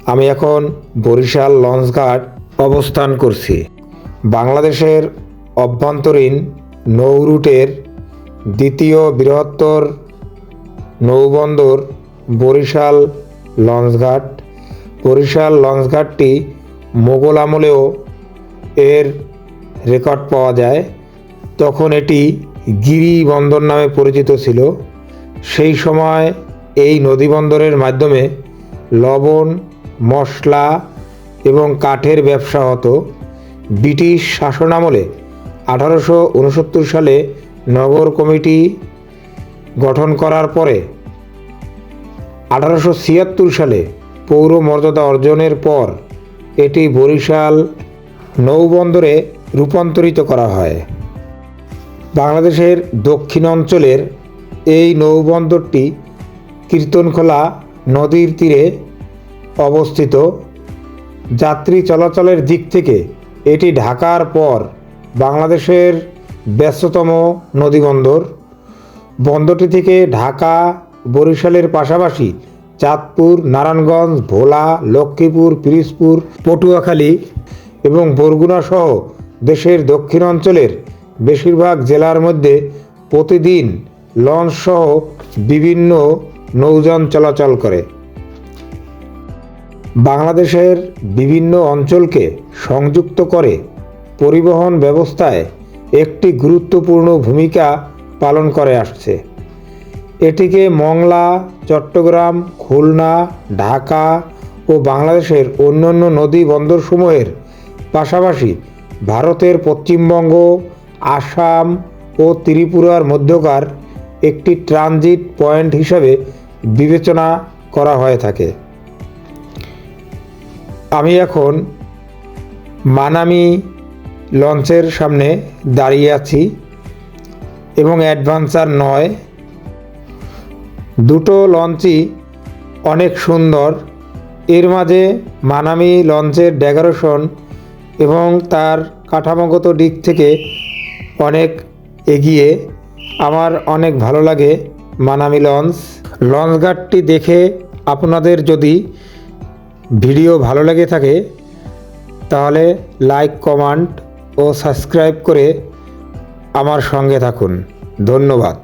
আমি এখন বরিশাল লঞ্চঘাট অবস্থান করছি। বাংলাদেশের অভ্যন্তরীণ নৌ রুটের দ্বিতীয় বৃহত্তর নৌবন্দর বরিশাল লঞ্চঘাট। বরিশাল লঞ্চঘাটটি মোগল আমলেও এর রেকর্ড পাওয়া যায়। তখন এটি গিরি বন্দর নামে পরিচিত ছিল। সেই সময় এই নদীবন্দরের মাধ্যমে লবণ, মশলা এবং কাঠের ব্যবসা হতো। ব্রিটিশ শাসনামলে 1869 সালে নগর কমিটি গঠন করার পরে 1876 সালে পৌর মর্যাদা অর্জনের পর এটি বরিশাল নৌবন্দরে রূপান্তরিত করা হয়। বাংলাদেশের দক্ষিণ অঞ্চলের এই নৌবন্দরটি কীর্তনখোলা নদীর তীরে অবস্থিত। যাত্রী চলাচলের দিক থেকে এটি ঢাকার পর বাংলাদেশের ব্যস্ততম নদীবন্দর। বন্দরটি থেকে ঢাকা, বরিশালের পাশাপাশি চাঁদপুর, নারায়ণগঞ্জ, ভোলা, লক্ষ্মীপুর, পিরোজপুর, পটুয়াখালী এবং বরগুনা সহ দেশের দক্ষিণ অঞ্চলের বেশিরভাগ জেলার মধ্যে প্রতিদিন লঞ্চ সহ বিভিন্ন নৌযান চলাচল করে। বাংলাদেশের বিভিন্ন অঞ্চলকে সংযুক্ত করে পরিবহন ব্যবস্থায় একটি গুরুত্বপূর্ণ ভূমিকা পালন করে আসছে। এটিকে মংলা, চট্টগ্রাম, খুলনা, ঢাকা ও বাংলাদেশের অন্যান্য নদী বন্দরসমূহের পাশাপাশি ভারতের পশ্চিমবঙ্গ, আসাম ও ত্রিপুরার মধ্যকার একটি ট্রানজিট পয়েন্ট হিসাবে বিবেচনা করা হয়ে থাকে। আমি এখন মানামি লঞ্চের সামনে দাঁড়িয়ে আছি এবং অ্যাডভেঞ্চার 9 দুটো লঞ্চই অনেক সুন্দর। এর মাঝে মানামি লঞ্চের ডেকোরেশন এবং তার কাঠামোগত দিক থেকে অনেক এগিয়ে। আমার অনেক ভালো লাগে মানামি লঞ্চঘাটটি দেখে আপনাদের যদি ভিডিও ভালো লেগে থাকে তাহলে লাইক, কমেন্ট ও সাবস্ক্রাইব করে আমার সঙ্গে থাকুন। ধন্যবাদ।